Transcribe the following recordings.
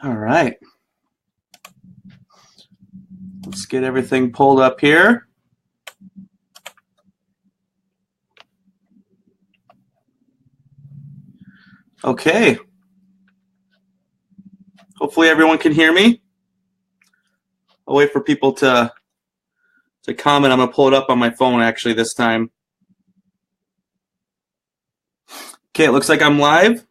All right. Let's get everything pulled up here. Okay. Hopefully everyone can hear me. I'll wait for people to comment. I'm going to pull it up on my phone actually this time. Okay, it looks like I'm live.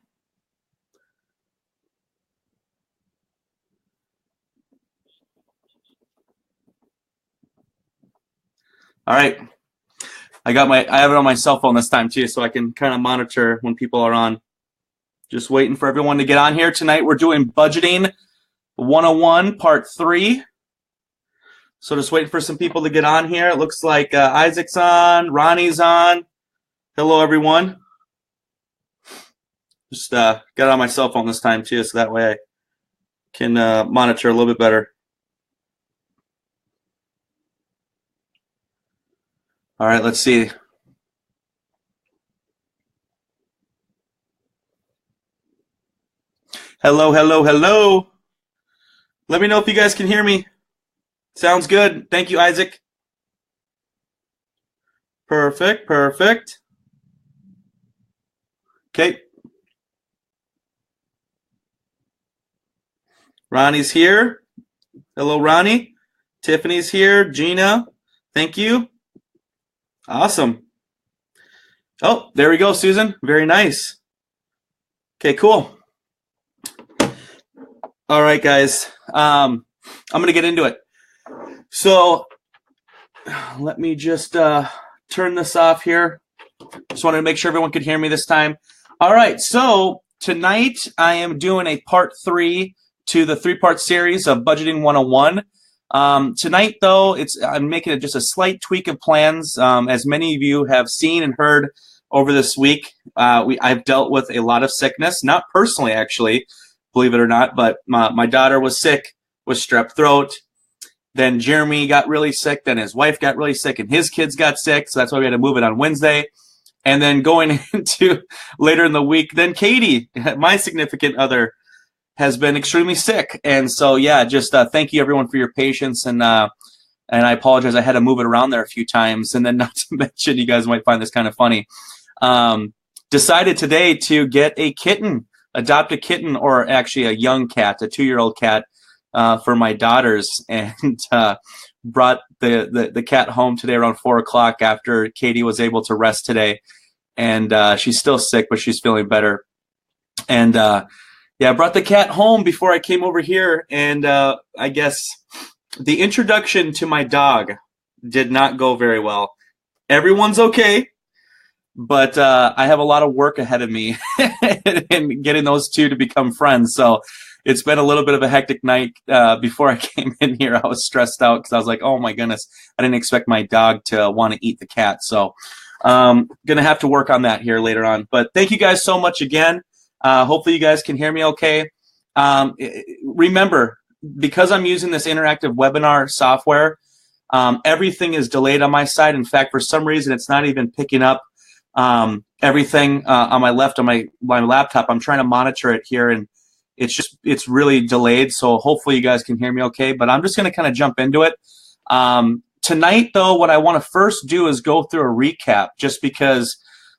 All right. I have it on my cell phone this time too, so I can kind of monitor when people are on. Just waiting for everyone to get on here. Tonight we're doing Budgeting 101 Part 3. So just waiting for some people to get on here. It looks like Isaac's on, Ronnie's on. Hello, everyone. Just got it on my cell phone this time too, so that way I can monitor a little bit better. All right, let's see. Hello, hello, hello. Let me know if you guys can hear me. Sounds good. Thank you, Isaac. Perfect, perfect. Okay. Ronnie's here. Hello, Ronnie. Tiffany's here. Gina, thank you. Awesome. Oh, there we go, Susan. Very nice. Okay, cool. All right, guys. I'm going to get into it. So let me just turn this off here. Just wanted to make sure everyone could hear me this time. All right, so tonight I am doing a part 3 to the 3-part series of Budgeting 101. Tonight, though, I'm making it just a slight tweak of plans. As many of you have seen and heard over this week, I've dealt with a lot of sickness, not personally, actually, believe it or not, but my daughter was sick with strep throat. Then Jeremy got really sick. Then his wife got really sick, and his kids got sick. So that's why we had to move it on Wednesday. And then going into later in the week, then Katie, my significant other, has been extremely sick. And so, yeah, just thank you, everyone, for your patience. And I apologize. I had to move it around there a few times. And then not to mention, you guys might find this kind of funny, decided today to get a kitten, adopt a kitten, or actually a young cat, a 2-year-old cat, for my daughters, and brought the cat home today around 4 o'clock after Katie was able to rest today. And she's still sick, but she's feeling better. And yeah, I brought the cat home before I came over here. And I guess the introduction to my dog did not go very well. Everyone's okay, but I have a lot of work ahead of me in getting those two to become friends. So it's been a little bit of a hectic night. Before I came in here, I was stressed out because I was like, oh my goodness, I didn't expect my dog to want to eat the cat. So going to have to work on that here later on. But thank you guys so much again. Hopefully you guys can hear me okay. Remember, because I'm using this interactive webinar software, everything is delayed on my side. In fact, for some reason, it's not even picking up everything on my left on my laptop. I'm trying to monitor it here, and it's really delayed. So hopefully you guys can hear me okay. But I'm just going to kind of jump into it. Tonight, though, what I want to first do is go through a recap, just because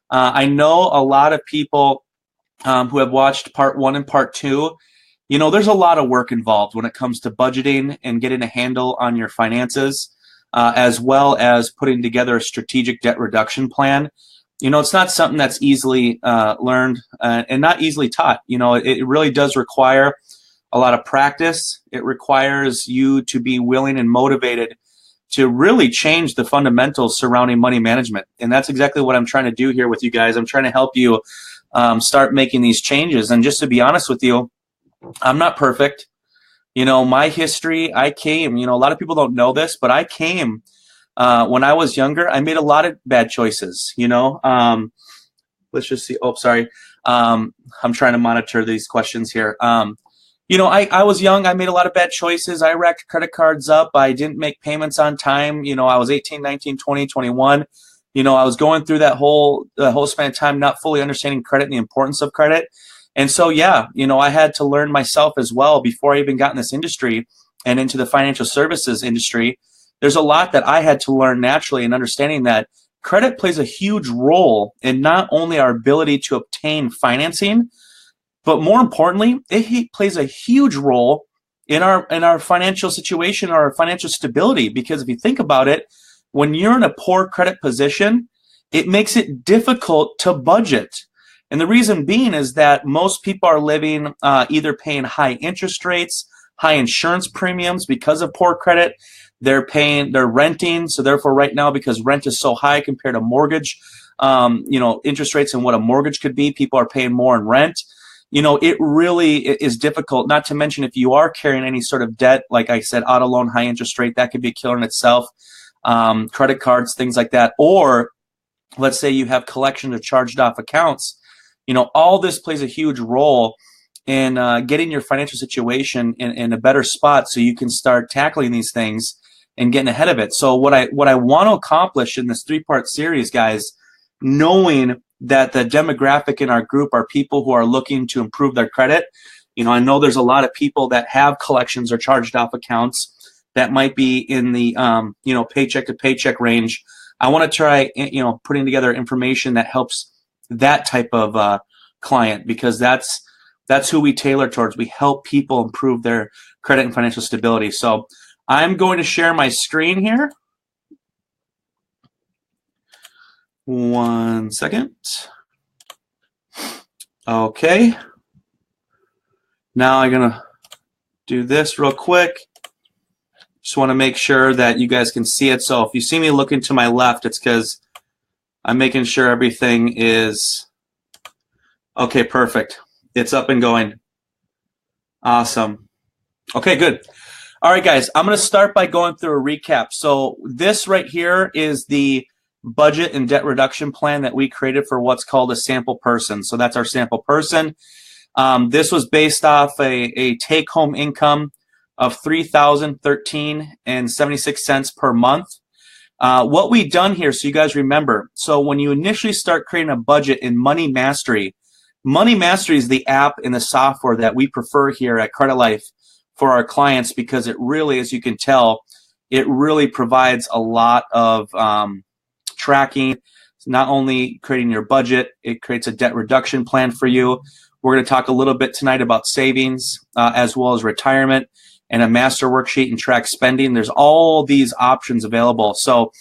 I know a lot of people who have watched part 1 and part 2, you know, there's a lot of work involved when it comes to budgeting and getting a handle on your finances, as well as putting together a strategic debt reduction plan. You know, it's not something that's easily learned and not easily taught. You know, it really does require a lot of practice. It requires you to be willing and motivated to really change the fundamentals surrounding money management. And that's exactly what I'm trying to do here with you guys. I'm trying to help you start making these changes. And just to be honest with you, I'm not perfect. You know, my history, I came, you know, a lot of people don't know this, but I came when I was younger. I made a lot of bad choices, you know. Let's just see. Oh, sorry. I'm trying to monitor these questions here. You know, I was young. I made a lot of bad choices. I racked credit cards up. I didn't make payments on time. You know, I was 18, 19, 20, 21. You know, I was going through that whole span of time, not fully understanding credit and the importance of credit. And so, yeah, I had to learn myself as well before I even got in this industry and into the financial services industry. There's a lot that I had to learn naturally, and understanding that credit plays a huge role in not only our ability to obtain financing, but more importantly, it plays a huge role in our financial situation, or our financial stability. Because if you think about it, when you're in a poor credit position, it makes it difficult to budget. And the reason being is that most people are living either paying high interest rates, high insurance premiums because of poor credit. They're renting. So therefore, right now, because rent is so high compared to mortgage, interest rates and what a mortgage could be, people are paying more in rent. It really is difficult, not to mention if you are carrying any sort of debt, like I said, auto loan, high interest rate, that could be a killer in itself, credit cards, things like that. Or let's say you have collection of charged off accounts. All this plays a huge role in getting your financial situation in a better spot so you can start tackling these things and getting ahead of it. So what I want to accomplish in this 3-part series, guys, knowing that the demographic in our group are people who are looking to improve their credit. I know there's a lot of people that have collections or charged off accounts that might be in the paycheck to paycheck range. I want to try putting together information that helps that type of client, because that's who we tailor towards. We help people improve their credit and financial stability. So I'm going to share my screen here. 1 second. Okay. Now I'm going to do this real quick. Just want to make sure that you guys can see it. So if you see me looking to my left, it's because I'm making sure everything is okay. Perfect. It's up and going. Awesome. Okay, good. All right, guys, I'm going to start by going through a recap. So this right here is the budget and debt reduction plan that we created for what's called a sample person. So that's our sample person. This was based off a take-home income of $3,013.76 per month. What we've done here, so you guys remember, so when you initially start creating a budget in Money Mastery is the app and the software that we prefer here at Credilife for our clients, because it really, as you can tell, it really provides a lot of tracking. It's not only creating your budget, it creates a debt reduction plan for you. We're going to talk a little bit tonight about savings as well as retirement, and a master worksheet and track spending. There's all these options available. So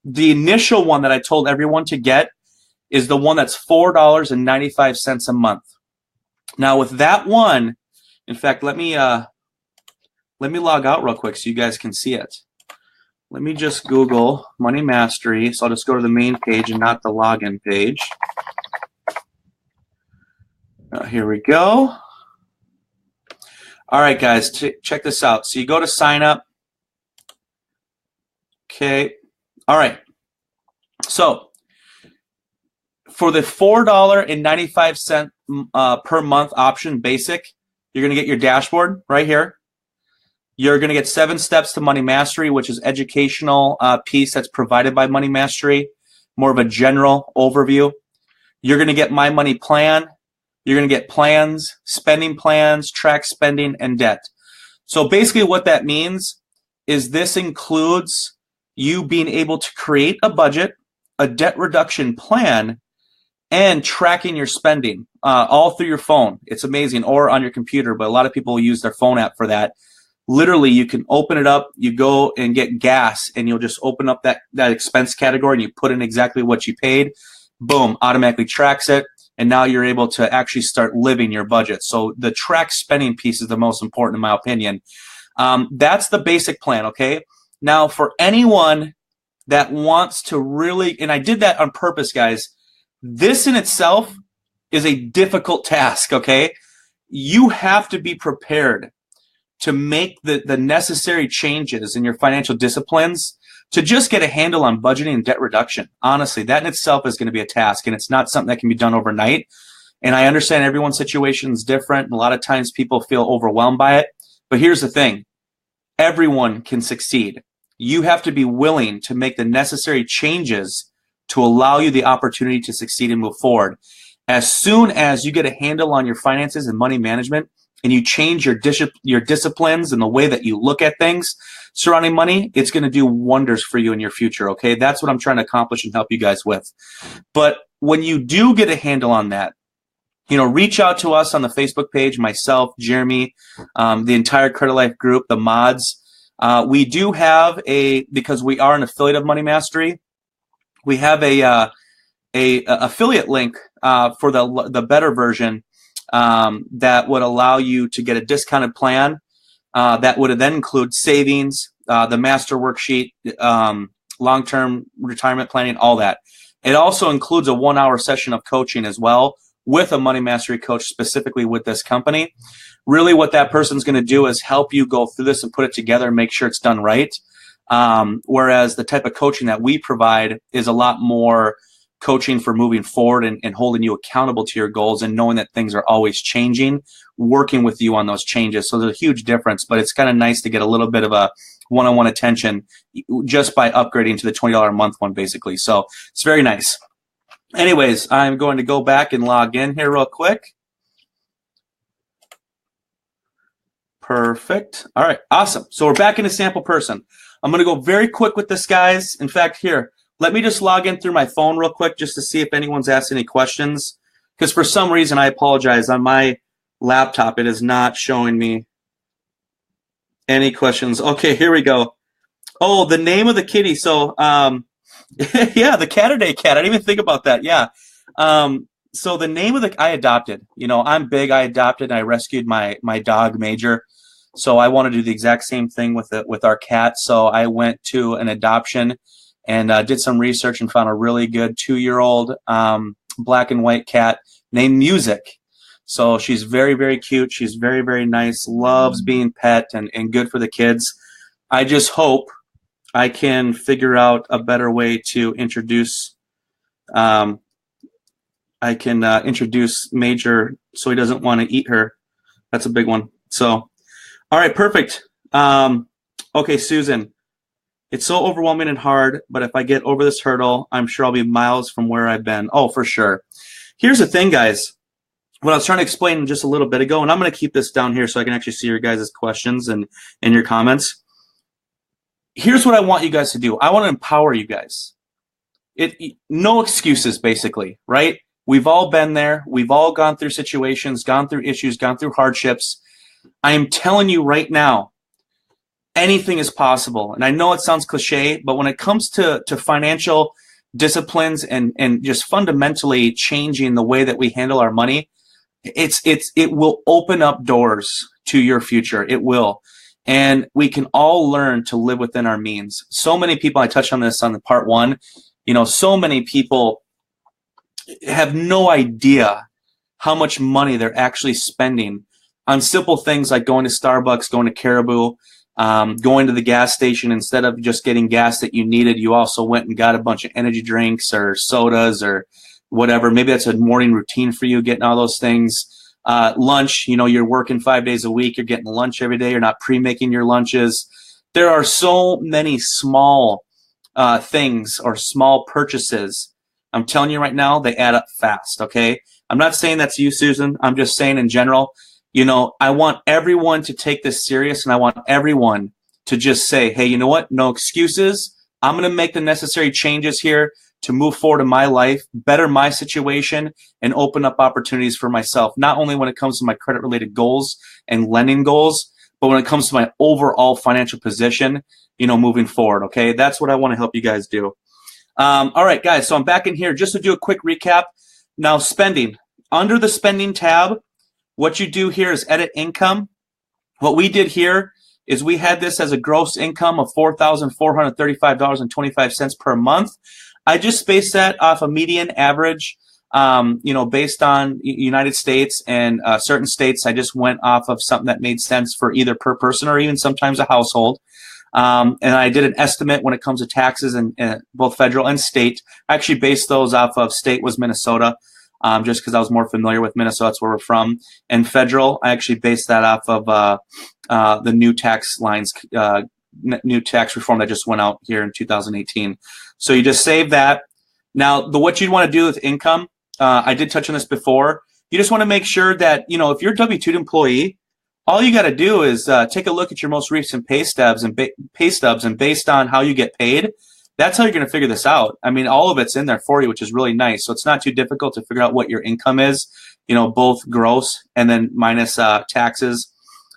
the initial one that I told everyone to get is the one that's $4.95 a month. Now with that one, in fact, let me log out real quick so you guys can see it. Let me just Google Money Mastery. So I'll just go to the main page and not the login page. Here we go. All right, guys, check this out. So you go to sign up. Okay. All right. So for the $4.95 per month option basic, you're going to get your dashboard right here. You're going to get 7 steps to Money Mastery, which is educational piece that's provided by Money Mastery, more of a general overview. You're going to get My Money Plan. You're going to get plans, spending plans, track spending, and debt. So basically what that means is this includes you being able to create a budget, a debt reduction plan, and tracking your spending all through your phone. It's amazing, or on your computer, but a lot of people use their phone app for that. Literally, you can open it up, you go and get gas, and you'll just open up that expense category and you put in exactly what you paid. Boom, automatically tracks it. And now you're able to actually start living your budget. So the track spending piece is the most important in my opinion. That's the basic plan, okay? Now for anyone that wants to really, and I did that on purpose, guys, this in itself is a difficult task, okay? You have to be prepared to make the necessary changes in your financial disciplines to just get a handle on budgeting and debt reduction. Honestly, that in itself is going to be a task, and it's not something that can be done overnight. And I understand everyone's situation is different, and a lot of times people feel overwhelmed by it. But here's the thing. Everyone can succeed. You have to be willing to make the necessary changes to allow you the opportunity to succeed and move forward. As soon as you get a handle on your finances and money management, and you change your disciplines and the way that you look at things surrounding money, it's going to do wonders for you in your future, okay? That's what I'm trying to accomplish and help you guys with. But when you do get a handle on that, reach out to us on the Facebook page, myself, Jeremy, the entire Credilife group, the mods. We do have because we are an affiliate of Money Mastery, we have a affiliate link for the better version that would allow you to get a discounted plan that would then include savings, the master worksheet, long-term retirement planning, all that. It also includes a 1-hour session of coaching as well with a Money Mastery coach specifically with this company. Really what that person's going to do is help you go through this and put it together and make sure it's done right. Whereas the type of coaching that we provide is a lot more coaching for moving forward and holding you accountable to your goals and knowing that things are always changing, working with you on those changes. So there's a huge difference, but it's kind of nice to get a little bit of a one-on-one attention just by upgrading to the $20 a month one, basically. So it's very nice. Anyways, I'm going to go back and log in here real quick. Perfect. All right, awesome. So we're back in a sample person. I'm going to go very quick with this, guys. In fact, here, let me just log in through my phone real quick just to see if anyone's asked any questions. Because for some reason, I apologize, on my laptop, it is not showing me any questions. Okay, here we go. Oh, the name of the kitty. So, yeah, the Catterday cat. I didn't even think about that. Yeah. So the name of I adopted. I'm big. I adopted and I rescued my dog, Major. So I want to do the exact same thing with our cat. So I went to an adoption and did some research and found a really good 2-year-old black and white cat named Music. So she's very, very cute. She's very, very nice, loves being pet and good for the kids. I just hope I can figure out a better way to introduce introduce Major so he doesn't want to eat her. That's a big one. So, all right, perfect. Okay, Susan. It's so overwhelming and hard, but if I get over this hurdle, I'm sure I'll be miles from where I've been. Oh, for sure. Here's the thing, guys. What I was trying to explain just a little bit ago, and I'm going to keep this down here so I can actually see your guys' questions and your comments. Here's what I want you guys to do. I want to empower you guys. No excuses, basically, right? We've all been there. We've all gone through situations, gone through issues, gone through hardships. I am telling you right now, anything is possible. And I know it sounds cliche, but when it comes to financial disciplines and just fundamentally changing the way that we handle our money, it will open up doors to your future. It will. And we can all learn to live within our means. So many people, I touched on this on the part 1, so many people have no idea how much money they're actually spending on simple things like going to Starbucks, going to Caribou, going to the gas station. Instead of just getting gas that you needed, you also went and got a bunch of energy drinks or sodas or whatever. Maybe that's a morning routine for you, getting all those things. Lunch, you're working 5 days a week. You're getting lunch every day. You're not pre-making your lunches. There are so many small things or small purchases. I'm telling you right now, they add up fast, okay? I'm not saying that's you, Susan. I'm just saying in general, I want everyone to take this serious, and I want everyone to just say, hey, you know what? No excuses. I'm going to make the necessary changes here to move forward in my life, better my situation, and open up opportunities for myself, not only when it comes to my credit-related goals and lending goals, but when it comes to my overall financial position, moving forward, okay? That's what I want to help you guys do. All right, guys, so I'm back in here just to do a quick recap. Now, spending. Under the spending tab, what you do here is edit income. What we did here is we had this as a gross income of $4,435.25 per month. I just based that off a median average, based on United States and certain states. I just went off of something that made sense for either per person or even sometimes a household. And I did an estimate when it comes to taxes and both federal and state. I actually based those off of state was Minnesota, just because I was more familiar with Minnesota. That's where we're from. And federal, I actually based that off of the new tax lines, new tax reform that just went out here in 2018. So you just save that. Now, what you'd want to do with income I did touch on this before. You just want to make sure that, if you're a W-2 employee, all you got to do is take a look at your most recent pay stubs, and based on how you get paid, that's how you're going to figure this out. I mean, all of it's in there for you, which is really nice. So it's not too difficult to figure out what your income is, both gross and then minus taxes,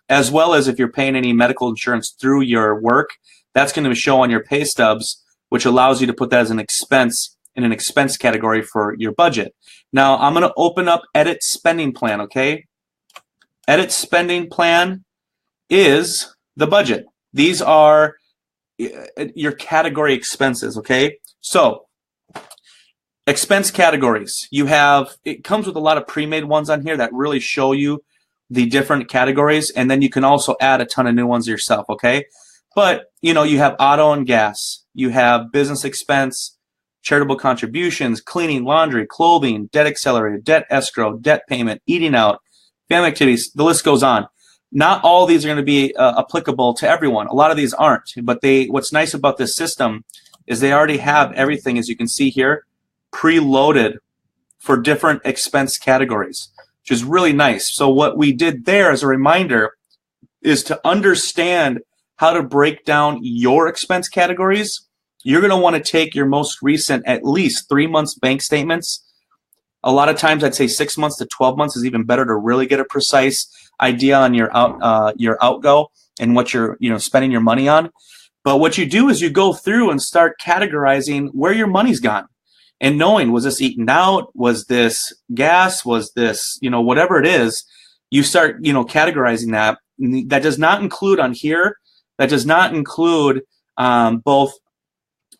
as well as if you're paying any medical insurance through your work, that's going to show on your pay stubs, which allows you to put that as an expense in an expense category for your budget. Now, I'm going to open up Edit Spending Plan, okay? Edit Spending Plan is the budget. These are your category expenses, okay? So, expense categories. It comes with a lot of pre-made ones on here that really show you the different categories, and then you can also add a ton of new ones yourself, okay? But, you have auto and gas. You have business expense, charitable contributions, cleaning, laundry, clothing, debt accelerator, debt escrow, debt payment, eating out, family activities, the list goes on. Not all of these are going to be applicable to everyone. A lot of these aren't. But what's nice about this system is they already have everything, as you can see here, preloaded for different expense categories, which is really nice. So what we did there as a reminder is to understand how to break down your expense categories. You're going to want to take your most recent, at least 3 months bank statements. A lot of times I'd say 6 months to 12 months is even better to really get a precise idea on your outgo and what you're spending your money on. But what you do is you go through and start categorizing where your money's gone and knowing, was this eaten out? Was this gas? Was this, whatever it is, you start, categorizing that. That does not include on here, that does not include both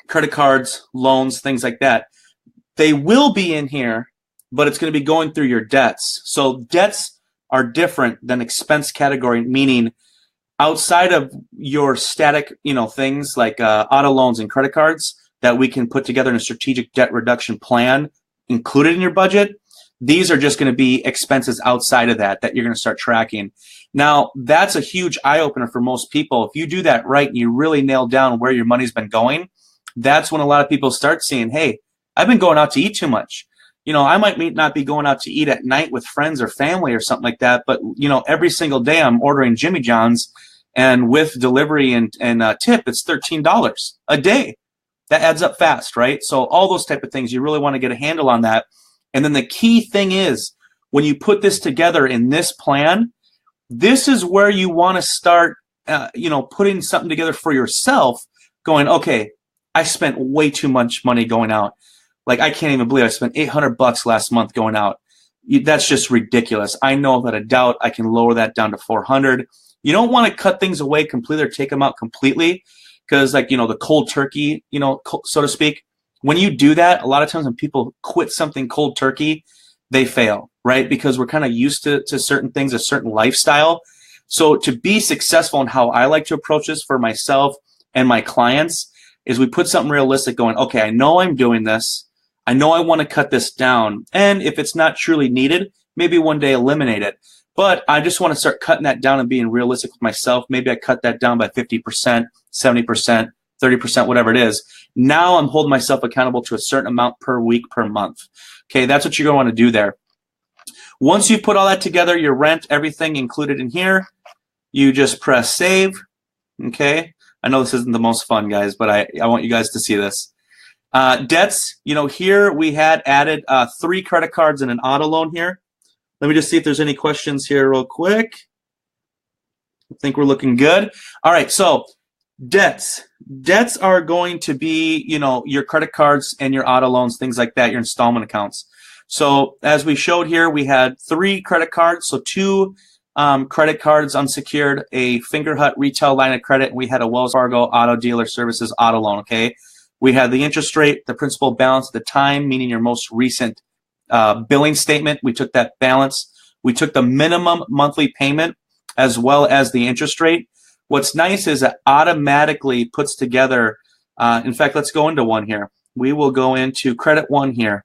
credit cards, loans, things like that. They will be in here, but it's going to be going through your debts. So debts are different than expense category, meaning outside of your static, things like auto loans and credit cards that we can put together in a strategic debt reduction plan included in your budget. These are just going to be expenses outside of that you're going to start tracking. Now, that's a huge eye-opener for most people. If you do that right and you really nail down where your money's been going, that's when a lot of people start seeing, hey, I've been going out to eat too much. I might not be going out to eat at night with friends or family or something like that, but, every single day I'm ordering Jimmy John's, and with delivery and tip, it's $13 a day. That adds up fast, right? So all those type of things, you really want to get a handle on that. And then the key thing is, when you put this together in this plan, this is where you want to start, putting something together for yourself, going, okay, I spent way too much money going out. Like, I can't even believe I spent $800 last month going out. That's just ridiculous. I know without a doubt I can lower that down to $400. You don't want to cut things away completely or take them out completely, because, like, the cold turkey, so to speak, when you do that, a lot of times when people quit something cold turkey, they fail, right? Because we're kind of used to certain things, a certain lifestyle. So to be successful in how I like to approach this for myself and my clients is we put something realistic going, okay, I know I'm doing this. I know I want to cut this down. And if it's not truly needed, maybe one day eliminate it. But I just want to start cutting that down and being realistic with myself. Maybe I cut that down by 50%, 70%, 30%, whatever it is. Now I'm holding myself accountable to a certain amount per week, per month. Okay, that's what you're going to want to do there. Once you put all that together, your rent, everything included in here, you just press save. Okay, I know this isn't the most fun, guys, but I want you guys to see this. Debts, here we had added 3 credit cards and an auto loan here. Let me just see if there's any questions here real quick. I think we're looking good. All right, so debts. Debts are going to be, your credit cards and your auto loans, things like that, your installment accounts. So as we showed here, we had 3 credit cards, so 2 credit cards unsecured, a Fingerhut retail line of credit, and we had a Wells Fargo Auto Dealer Services auto loan, okay? We had the interest rate, the principal balance at the time, meaning your most recent billing statement. We took that balance. We took the minimum monthly payment as well as the interest rate. What's nice is it automatically puts together, in fact, let's go into one here. We will go into credit one here.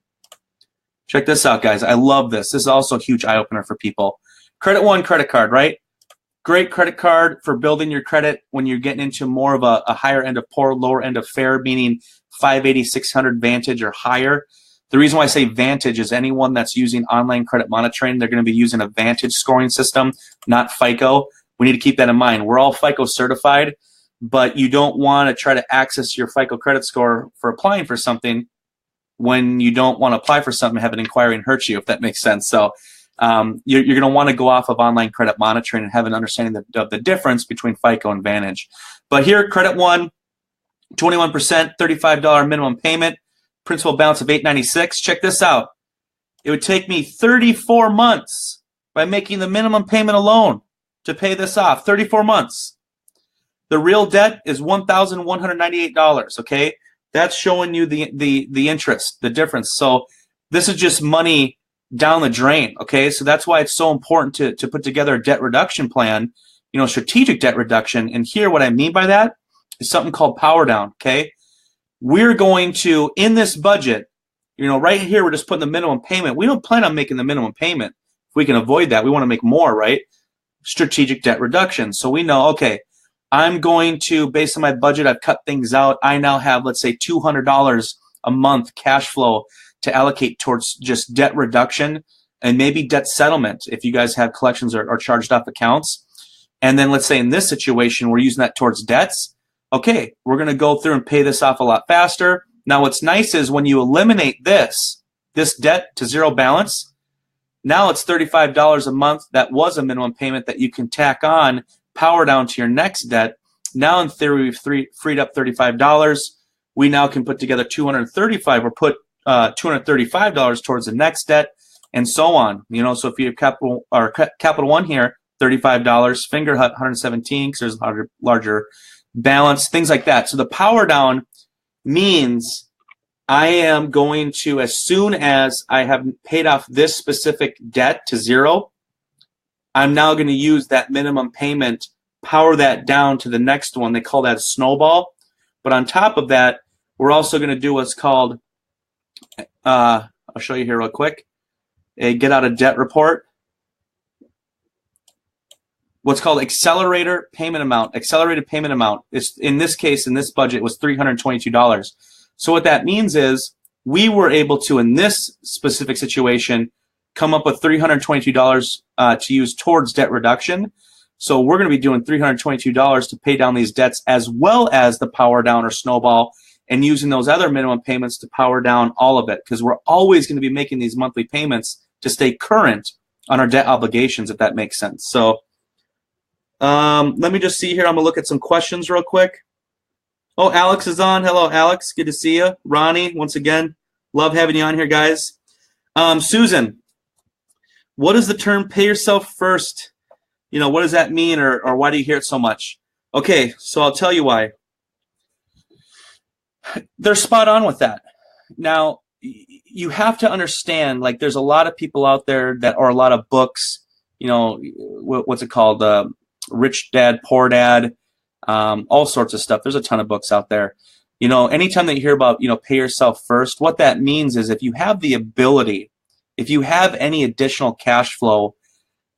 Check this out, guys. I love this. This is also a huge eye-opener for people. Credit one credit card, right? Great credit card for building your credit when you're getting into more of a higher end of poor, lower end of fair, meaning 580, 600 Vantage or higher. The reason why I say Vantage is anyone that's using online credit monitoring, they're going to be using a Vantage scoring system, not FICO. We need to keep that in mind. We're all FICO certified, but you don't want to try to access your FICO credit score for applying for something when you don't want to apply for something and have an inquiry and hurt you, if that makes sense. So you're going to want to go off of online credit monitoring and have an understanding of the difference between FICO and Vantage. But here, Credit One, 21%, $35 minimum payment, principal balance of $896. Check this out. It would take me 34 months by making the minimum payment alone to pay this off. 34 months. The real debt is $1,198. Okay, that's showing you the interest, the difference. So this is just money down the drain. Okay, so that's why it's so important to put together a debt reduction plan. Strategic debt reduction. And here, what I mean by that is something called power down. Okay, we're going to, in this budget, right here, we're just putting the minimum payment. We don't plan on making the minimum payment. If we can avoid that, we want to make more, right? Strategic debt reduction. So we know, okay, I'm going to, based on my budget, I've cut things out. I now have, let's say, $200 a month cash flow to allocate towards just debt reduction and maybe debt settlement if you guys have collections or charged off accounts. And then let's say in this situation, we're using that towards debts. Okay, we're going to go through and pay this off a lot faster. Now, what's nice is when you eliminate this debt to zero balance, now it's $35 a month. That was a minimum payment that you can tack on, power down to your next debt. Now, in theory, we've freed up $35. We now can put together $235 or put $235 towards the next debt, and so on. So if you have Capital One here, $35, Finger Hut, $117 because there's a larger balance, things like that. So the power down means I am going to, as soon as I have paid off this specific debt to zero, I'm now going to use that minimum payment, power that down to the next one. They call that a snowball. But on top of that, we're also going to do what's called, I'll show you here real quick, a get out of debt report. What's called accelerated payment amount. Accelerated payment amount is, in this case, in this budget, was $322. So what that means is we were able to, in this specific situation, come up with $322 to use towards debt reduction. So we're going to be doing $322 to pay down these debts, as well as the power down or snowball, and using those other minimum payments to power down all of it, because we're always going to be making these monthly payments to stay current on our debt obligations, if that makes sense. So let me just see here. I'm going to look at some questions real quick. Oh, Alex is on. Hello, Alex. Good to see you. Ronnie, once again, love having you on here, guys. Susan, what is the term pay yourself first? What does that mean, or why do you hear it so much? Okay, so I'll tell you why. They're spot on with that. Now, you have to understand, like, there's a lot of people out there that, or a lot of books, what's it called? Rich Dad, Poor Dad, all sorts of stuff. There's a ton of books out there. Anytime that you hear about, pay yourself first, what that means is if you have the ability, if you have any additional cash flow,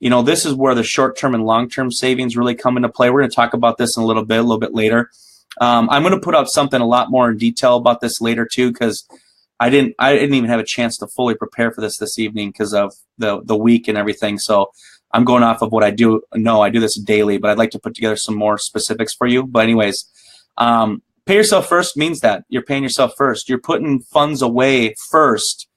this is where the short-term and long-term savings really come into play. We're going to talk about this in a little bit later. I'm going to put out something a lot more in detail about this later too, because I didn't even have a chance to fully prepare for this evening because of the week and everything. So I'm going off of what I do. No, I do this daily, but I'd like to put together some more specifics for you. But anyways, pay yourself first means that you're paying yourself first. You're putting funds away first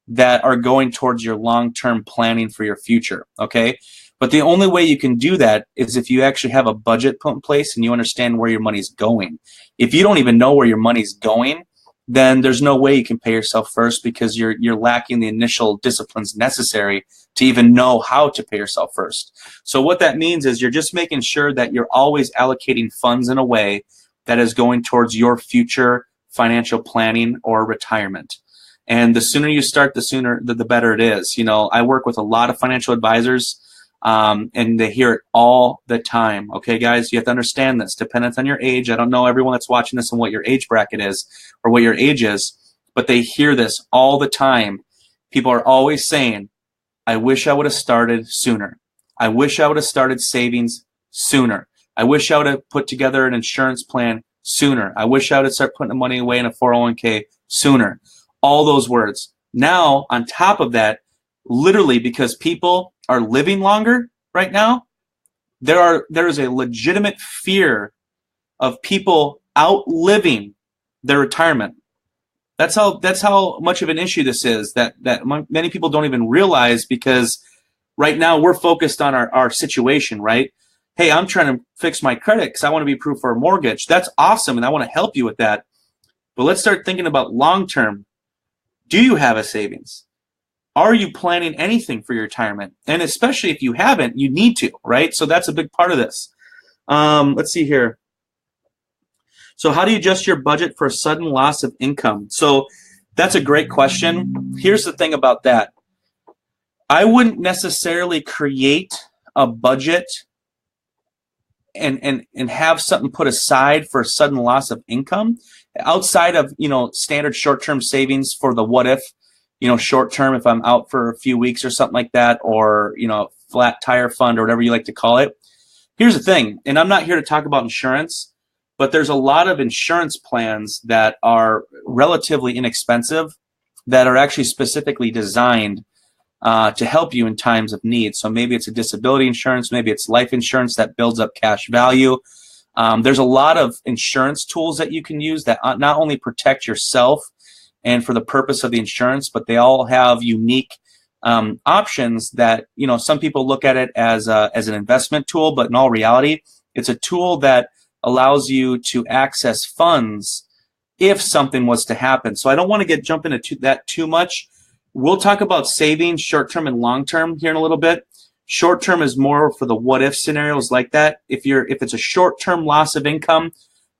that are going towards your long-term planning for your future, okay? But the only way you can do that is if you actually have a budget put in place and you understand where your money's going. If you don't even know where your money's going, then there's no way you can pay yourself first, because you're lacking the initial disciplines necessary to even know how to pay yourself first. So what that means is you're just making sure that you're always allocating funds in a way that is going towards your future financial planning or retirement. And the sooner you start, the better it is. I work with a lot of financial advisors, and they hear it all the time. Okay, guys, you have to understand this. Dependent on your age, I don't know everyone that's watching this and what your age bracket is or what your age is, but they hear this all the time. People are always saying, I wish I would have started sooner. I wish I would have started savings sooner. I wish I would have put together an insurance plan sooner. I wish I would have started putting the money away in a 401k sooner. All those words. Now, on top of that, literally because people are living longer right now, there is a legitimate fear of people outliving their retirement. That's how much of an issue this is that many people don't even realize, because right now we're focused on our situation, right? Hey, I'm trying to fix my credit because I want to be approved for a mortgage. That's awesome, and I want to help you with that. But let's start thinking about long term. Do you have a savings? Are you planning anything for your retirement? And especially if you haven't, you need to, right? So that's a big part of this. Let's see here. So how do you adjust your budget for a sudden loss of income? So that's a great question. Here's the thing about that. I wouldn't necessarily create a budget and have something put aside for a sudden loss of income outside of, standard short-term savings for the what if, short-term, if I'm out for a few weeks or something like that, or, flat tire fund or whatever you like to call it. Here's the thing, and I'm not here to talk about insurance, but there's a lot of insurance plans that are relatively inexpensive that are actually specifically designed to help you in times of need. So maybe it's a disability insurance, maybe it's life insurance that builds up cash value. There's a lot of insurance tools that you can use that not only protect yourself and for the purpose of the insurance, but they all have unique options that, some people look at it as an investment tool, but in all reality, it's a tool that allows you to access funds if something was to happen. So I don't want to jump into that too much. We'll talk about savings, short-term and long-term here in a little bit. Short-term is more for the what-if scenarios like that. If it's a short-term loss of income,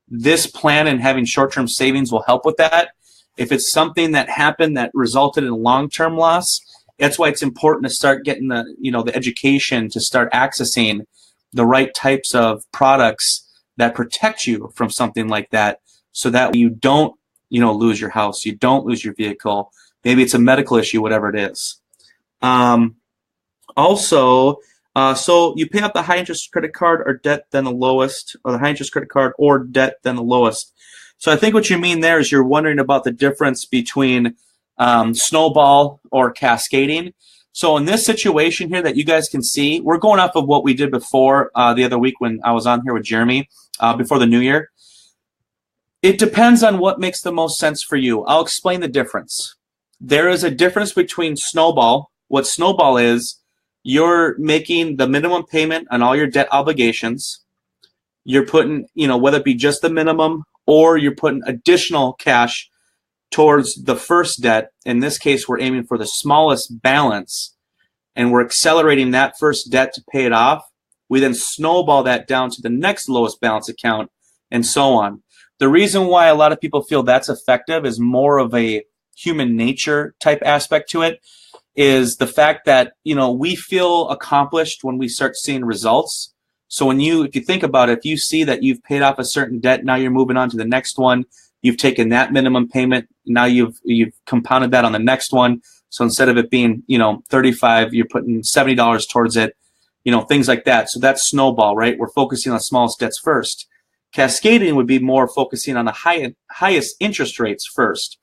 this plan and having short-term savings will help with that. If it's something that happened that resulted in a long-term loss, that's why it's important to start getting the education to start accessing the right types of products that protect you from something like that, so that you don't, lose your house, you don't lose your vehicle. Maybe it's a medical issue, whatever it is. So you pay off the high interest credit card or debt then the lowest, or the high interest credit card or debt then the lowest. So I think what you mean there is you're wondering about the difference between snowball or cascading. So in this situation here that you guys can see, we're going off of what we did before the other week when I was on here with Jeremy before the new year. It depends on what makes the most sense for you. I'll explain the difference. There is a difference between snowball. What snowball is, you're making the minimum payment on all your debt obligations. You're putting, whether it be just the minimum or you're putting additional cash towards the first debt. In this case, we're aiming for the smallest balance, and we're accelerating that first debt to pay it off. We then snowball that down to the next lowest balance account, and so on. The reason why a lot of people feel that's effective is more of a human nature type aspect to it, is the fact that, we feel accomplished when we start seeing results. So if you think about it, if you see that you've paid off a certain debt, now you're moving on to the next one, you've taken that minimum payment, now you've compounded that on the next one. So instead of it being, $35, you're putting $70 towards it, things like that. So that's snowball, right? We're focusing on the smallest debts first. Cascading would be more focusing on the highest interest rates first.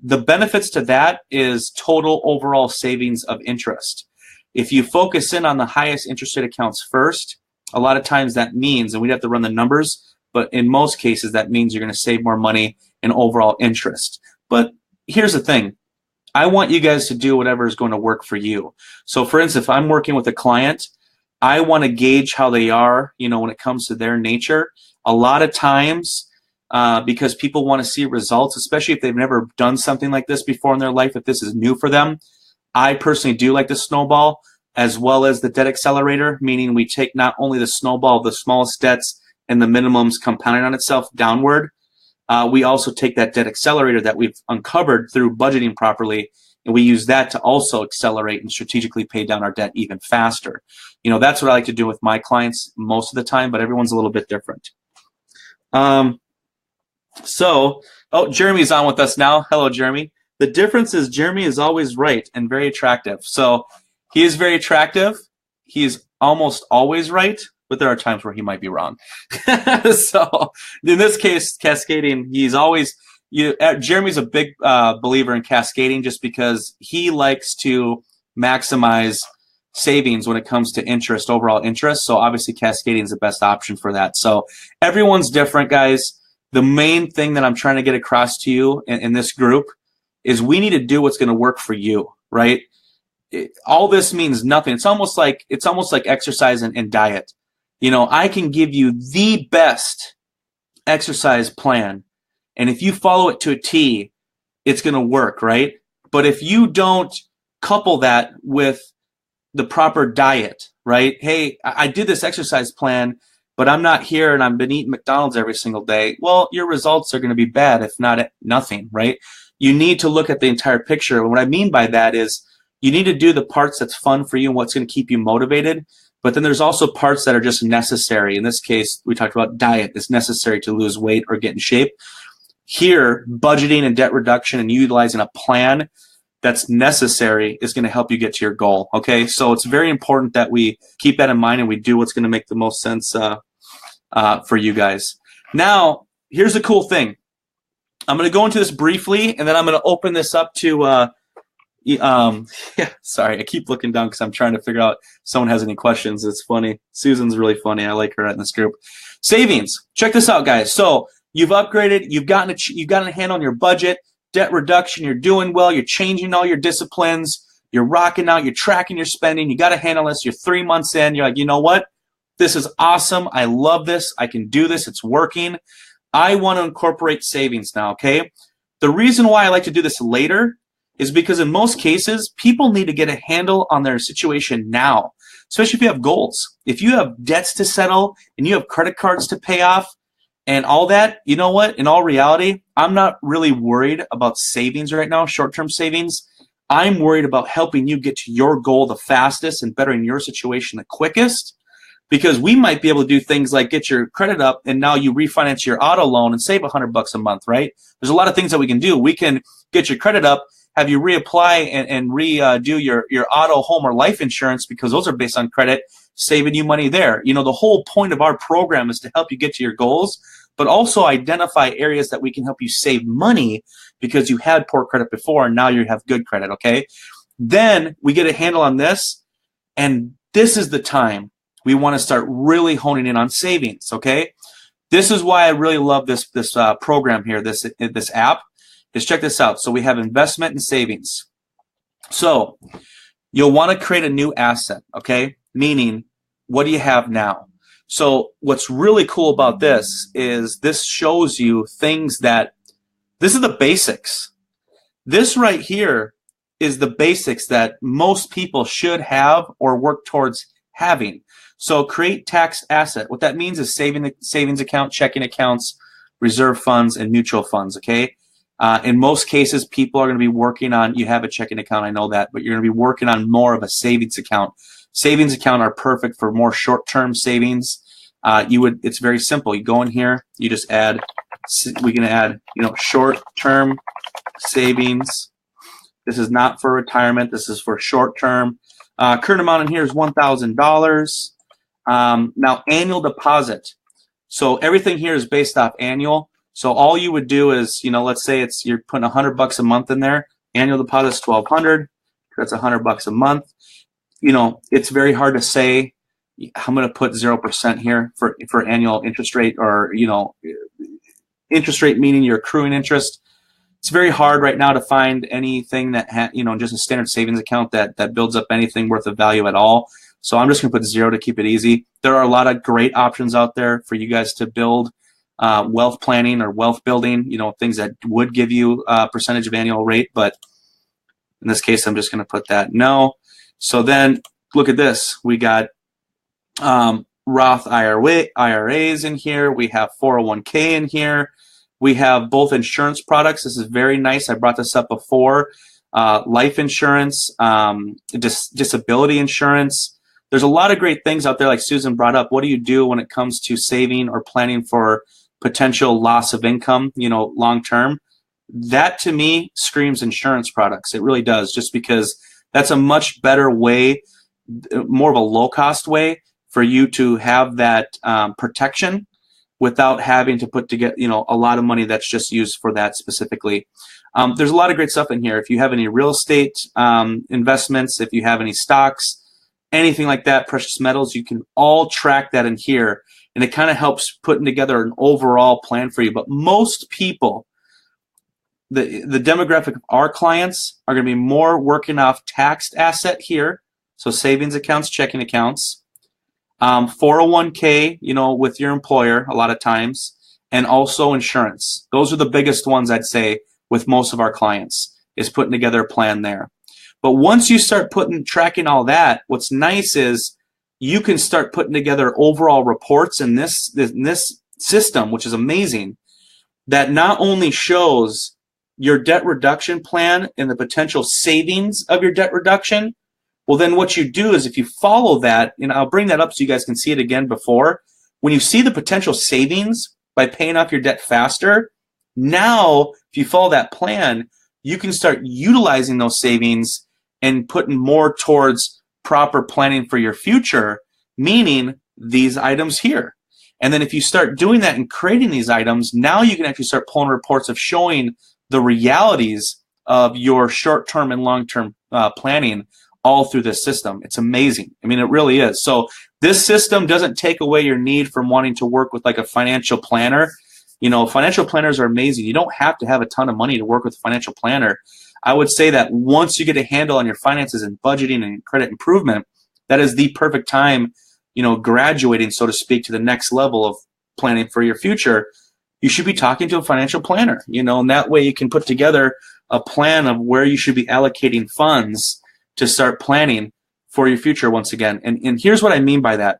The benefits to that is total overall savings of interest. If you focus in on the highest interest rate accounts first, a lot of times that means, and we'd have to run the numbers, but in most cases that means you're going to save more money in overall interest. But here's the thing. I want you guys to do whatever is going to work for you. So for instance, if I'm working with a client, I want to gauge how they are, when it comes to their nature. A lot of times, because people want to see results, especially if they've never done something like this before in their life, if this is new for them, I personally do like the snowball as well as the debt accelerator, meaning we take not only the snowball of the smallest debts and the minimums compounding on itself downward, we also take that debt accelerator that we've uncovered through budgeting properly, and we use that to also accelerate and strategically pay down our debt even faster. That's what I like to do with my clients most of the time, but everyone's a little bit different. Jeremy's on with us now. Hello, Jeremy. The difference is Jeremy is always right and very attractive. So he is very attractive. He's almost always right, but there are times where he might be wrong. So in this case, cascading, he's always Jeremy's a big believer in cascading just because he likes to maximize savings when it comes to interest, overall interest. So obviously cascading is the best option for that. So everyone's different, guys. The main thing that I'm trying to get across to you in this group is we need to do what's going to work for you, right? All this means nothing. It's almost like exercise and diet. I can give you the best exercise plan, and if you follow it to a T, it's going to work, right? But if you don't couple that with the proper diet, right? Hey, I did this exercise plan, but I'm not here and I've been eating McDonald's every single day. Well, your results are going to be bad, if not nothing, right? You need to look at the entire picture. And what I mean by that is you need to do the parts that's fun for you and what's going to keep you motivated. But then there's also parts that are just necessary. In this case, we talked about diet. It's necessary to lose weight or get in shape. Here, budgeting and debt reduction and utilizing a plan that's necessary is going to help you get to your goal. Okay, so it's very important that we keep that in mind and we do what's going to make the most sense for you guys. Now, here's the cool thing. I'm going to go into this briefly, and then I'm going to open this up to. Sorry, I keep looking down because I'm trying to figure out if someone has any questions. It's funny. Susan's really funny. I like her in this group. Savings. Check this out, guys. So you've upgraded. You've gotten a handle on your budget. Debt reduction, you're doing well, you're changing all your disciplines, you're rocking out, you're tracking your spending, you got to handle this, you're 3 months in, you're like, you know what? This is awesome. I love this. I can do this. It's working. I want to incorporate savings now, okay? The reason why I like to do this later is because in most cases, people need to get a handle on their situation now, especially if you have goals. If you have debts to settle and you have credit cards to pay off, and all that, you know what? In all reality, I'm not really worried about savings right now, short-term savings. I'm worried about helping you get to your goal the fastest and bettering your situation the quickest, because we might be able to do things like get your credit up and now you refinance your auto loan and save $100 a month, right? There's a lot of things that we can do. We can get your credit up, have you reapply and redo your auto, home, or life insurance because those are based on credit, saving you money there. The whole point of our program is to help you get to your goals, but also identify areas that we can help you save money because you had poor credit before and now you have good credit, okay? Then we get a handle on this, and this is the time we want to start really honing in on savings, okay? This is why I really love this program here, this app. Is check this out. So we have investment and savings. So you'll want to create a new asset, okay? Meaning, what do you have now? So what's really cool about this is this shows you things this is the basics. This right here is the basics that most people should have or work towards having. So create tax asset. What that means is savings account, checking accounts, reserve funds, and mutual funds, okay? In most cases, people are going to be working on, you have a checking account, I know that, but you're going to be working on more of a savings account. Savings account are perfect for more short-term savings. It's very simple. You go in here, you just add, we can add, short-term savings. This is not for retirement. This is for short-term. Current amount in here is $1,000. Now, annual deposit. So everything here is based off annual. So all you would do is, let's say you're putting $100 a month in there. Annual deposit is $1,200. That's $100 a month. It's very hard to say. I'm going to put 0% here for annual interest rate, or interest rate meaning you're accruing interest. It's very hard right now to find anything that just a standard savings account that builds up anything worth of value at all. So I'm just going to put 0 to keep it easy. There are a lot of great options out there for you guys to build wealth planning or wealth building, things that would give you a percentage of annual rate. But in this case, I'm just going to put that no. So then look at this. We got Roth IRAs in here. We have 401k in here. We have both insurance products. This is very nice. I brought this up before. Life insurance, disability insurance. There's a lot of great things out there like Susan brought up. What do you do when it comes to saving or planning for potential loss of income, long term? That to me screams insurance products. It really does, just because that's a much better way, more of a low cost way for you to have that protection without having to put together, a lot of money that's just used for that specifically. There's a lot of great stuff in here. If you have any real estate investments, if you have any stocks, anything like that, precious metals, you can all track that in here. And it kind of helps putting together an overall plan for you. But most people, the demographic of our clients are going to be more working off taxed asset here. So savings accounts, checking accounts. 401k, with your employer a lot of times, and also insurance. Those are the biggest ones I'd say with most of our clients, is putting together a plan there. But once you start tracking all that, what's nice is you can start putting together overall reports in this system, which is amazing, that not only shows your debt reduction plan and the potential savings of your debt reduction. Well, then what you do is if you follow that, and I'll bring that up so you guys can see it again before, when you see the potential savings by paying off your debt faster, now if you follow that plan, you can start utilizing those savings and putting more towards proper planning for your future, meaning these items here. And then if you start doing that and creating these items, now you can actually start pulling reports of showing the realities of your short-term and long-term planning all through this system. It's amazing. I mean, it really is. So this system doesn't take away your need from wanting to work with like a financial planner. Financial planners are amazing. You don't have to have a ton of money to work with a financial planner. I would say that once you get a handle on your finances and budgeting and credit improvement, that is the perfect time, graduating, so to speak, to the next level of planning for your future. You should be talking to a financial planner, and that way you can put together a plan of where you should be allocating funds to start planning for your future once again. And here's what I mean by that.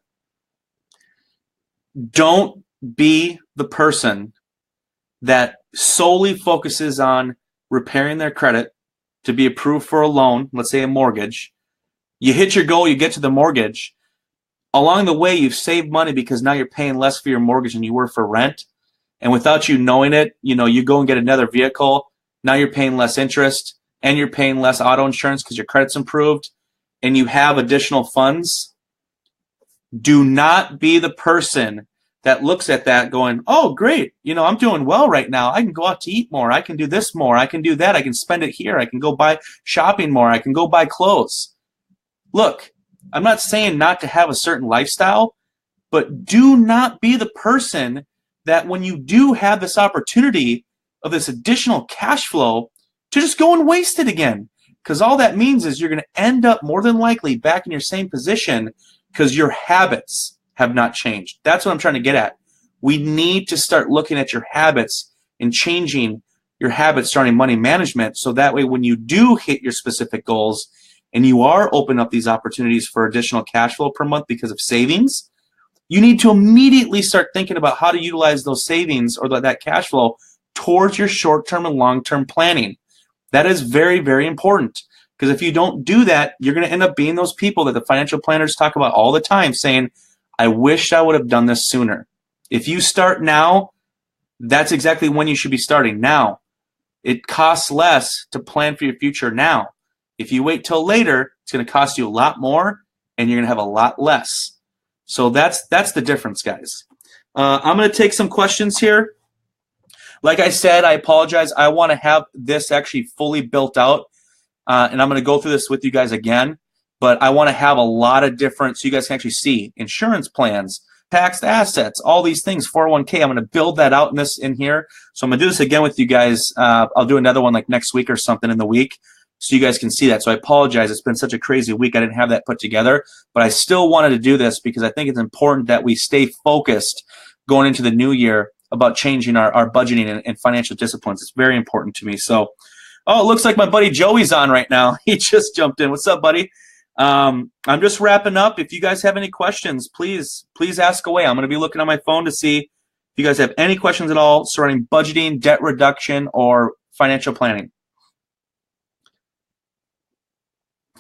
Don't be the person that solely focuses on repairing their credit to be approved for a loan, let's say a mortgage. You hit your goal, you get to the mortgage. Along the way, you've saved money because now you're paying less for your mortgage than you were for rent. And without you knowing it, you go and get another vehicle. Now you're paying less interest and you're paying less auto insurance because your credit's improved and you have additional funds. Do not be the person that looks at that going, oh, great, I'm doing well right now. I can go out to eat more. I can do this more. I can do that. I can spend it here. I can go buy shopping more. I can go buy clothes. Look, I'm not saying not to have a certain lifestyle, but do not be the person that when you do have this opportunity of this additional cash flow to just go and waste it again. Because all that means is you're going to end up more than likely back in your same position because your habits have not changed. That's what I'm trying to get at. We need to start looking at your habits and changing your habits starting money management so that way when you do hit your specific goals and you are opening up these opportunities for additional cash flow per month because of savings, you need to immediately start thinking about how to utilize those savings or that cash flow towards your short-term and long-term planning. That is very, very important because if you don't do that, you're going to end up being those people that the financial planners talk about all the time saying, I wish I would have done this sooner. If you start now, that's exactly when you should be starting now. It costs less to plan for your future now. If you wait till later, it's going to cost you a lot more and you're going to have a lot less. So that's the difference, guys. I'm going to take some questions here. Like I said, I apologize. I want to have this actually fully built out, and I'm going to go through this with you guys again. But I want to have a lot of different, so you guys can actually see insurance plans, taxed assets, all these things, 401k. I'm going to build that out in here. So I'm going to do this again with you guys. I'll do another one like next week or something in the week so you guys can see that. So I apologize. It's been such a crazy week. I didn't have that put together. But I still wanted to do this because I think it's important that we stay focused going into the new year about changing our budgeting and financial disciplines. It's very important to me. So, it looks like my buddy Joey's on right now. He just jumped in. What's up, buddy? I'm just wrapping up. If you guys have any questions, please ask away. I'm going to be looking on my phone to see if you guys have any questions at all surrounding budgeting, debt reduction, or financial planning.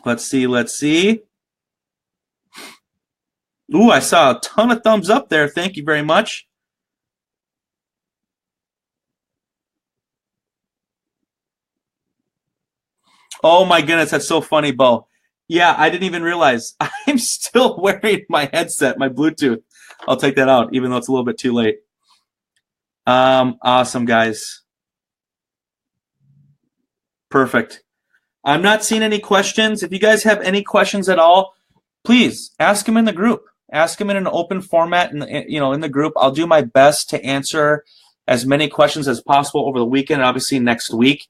Let's see. Ooh, I saw a ton of thumbs up there. Thank you very much. Oh my goodness, that's so funny, Bo. Yeah, I didn't even realize. I'm still wearing my headset, my Bluetooth. I'll take that out, even though it's a little bit too late. Awesome, guys. Perfect. I'm not seeing any questions. If you guys have any questions at all, please ask them in the group. Ask them in an open format, in the group. I'll do my best to answer as many questions as possible over the weekend and obviously next week.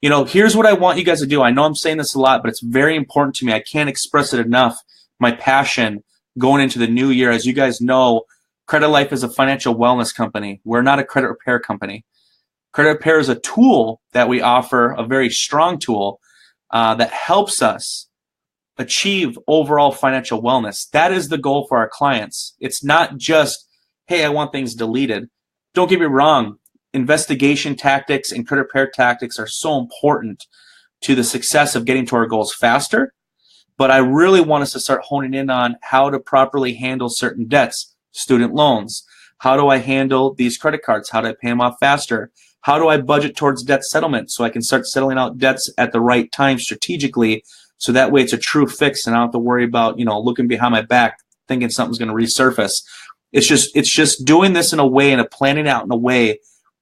Here's what I want you guys to do. I know I'm saying this a lot, but it's very important to me. I can't express it enough. My passion going into the new year. As you guys know, Credilife is a financial wellness company. We're not a credit repair company. Credit repair is a tool that we offer, a very strong tool that helps us achieve overall financial wellness. That is the goal for our clients. It's not just, hey, I want things deleted. Don't get me wrong. Investigation tactics and credit repair tactics are so important to the success of getting to our goals faster. But I really want us to start honing in on how to properly handle certain debts, student loans. How do I handle these credit cards? How do I pay them off faster? How do I budget towards debt settlement so I can start settling out debts at the right time strategically, so that way it's a true fix and I don't have to worry about, looking behind my back thinking something's going to resurface. It's just doing this in a way and planning out in a way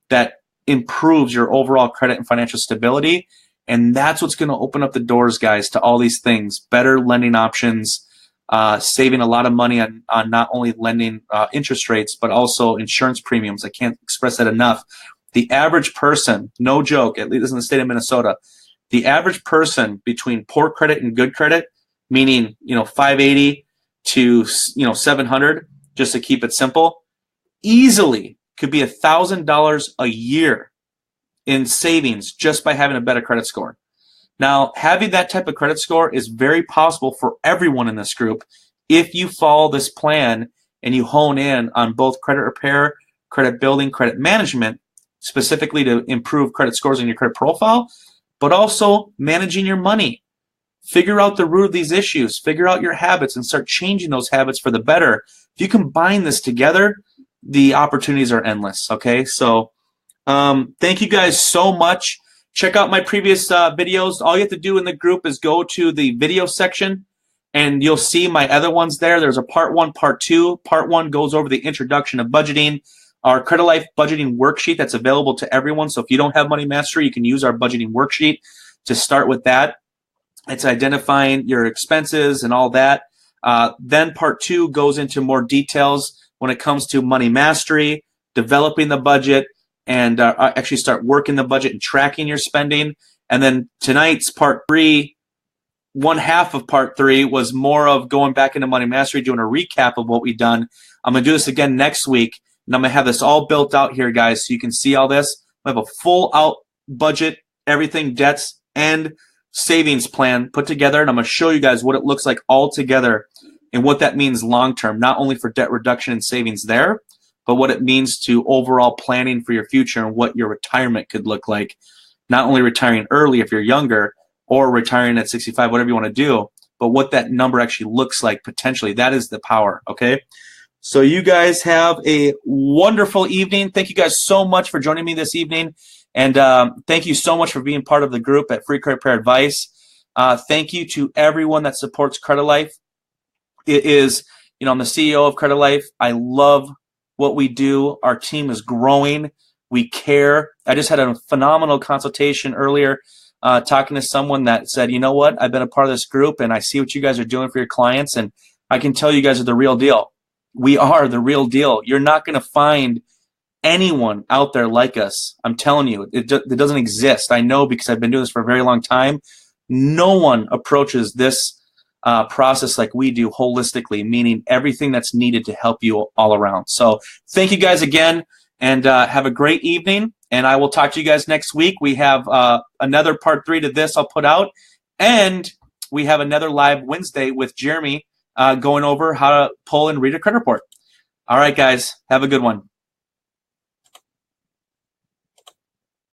that improves your overall credit and financial stability. And that's what's going to open up the doors, guys, to all these things. Better lending options, saving a lot of money on not only lending interest rates, but also insurance premiums. I can't express that enough. The average person, no joke, at least in the state of Minnesota, the average person between poor credit and good credit, meaning 580 to 700, just to keep it simple, easily could be $1,000 a year in savings just by having a better credit score. Now, having that type of credit score is very possible for everyone in this group if you follow this plan and you hone in on both credit repair, credit building, credit management, specifically to improve credit scores in your credit profile, but also managing your money. Figure out the root of these issues, figure out your habits, and start changing those habits for the better. If you combine this together, the opportunities are endless, okay? So thank you guys so much. Check out my previous videos. All you have to do in the group is go to the video section, and you'll see my other ones there. There's a part 1, part 2. Part 1 goes over the introduction of budgeting, our Credilife budgeting worksheet that's available to everyone. So if you don't have Money Mastery, you can use our budgeting worksheet to start with that. It's identifying your expenses and all that. Then part 2 goes into more details when it comes to Money Mastery, developing the budget, and actually start working the budget and tracking your spending. And then tonight's part 3, one half of part 3 was more of going back into Money Mastery, doing a recap of what we've done. I'm going to do this again next week. And I'm going to have this all built out here, guys, so you can see all this. I have a full out budget, everything, debts, and savings plan put together. And I'm going to show you guys what it looks like all together and what that means long term, not only for debt reduction and savings there, but what it means to overall planning for your future and what your retirement could look like. Not only retiring early if you're younger or retiring at 65, whatever you want to do, but what that number actually looks like potentially. That is the power, okay? So you guys have a wonderful evening. Thank you guys so much for joining me this evening. And thank you so much for being part of the group at Free Credit Repair Advice. Thank you to everyone that supports Credilife. It is, I'm the CEO of Credilife. I love what we do. Our team is growing. We care. I just had a phenomenal consultation earlier talking to someone that said, you know what, I've been a part of this group and I see what you guys are doing for your clients, and I can tell you guys are the real deal. We are the real deal. You're not going to find anyone out there like us. I'm telling you, it doesn't exist. I know because I've been doing this for a very long time. No one approaches this process like we do holistically, meaning everything that's needed to help you all around. So thank you guys again, and have a great evening. And I will talk to you guys next week. We have another part 3 to this I'll put out, and we have another live Wednesday with Jeremy going over how to pull and read a credit report. All right, guys, have a good one.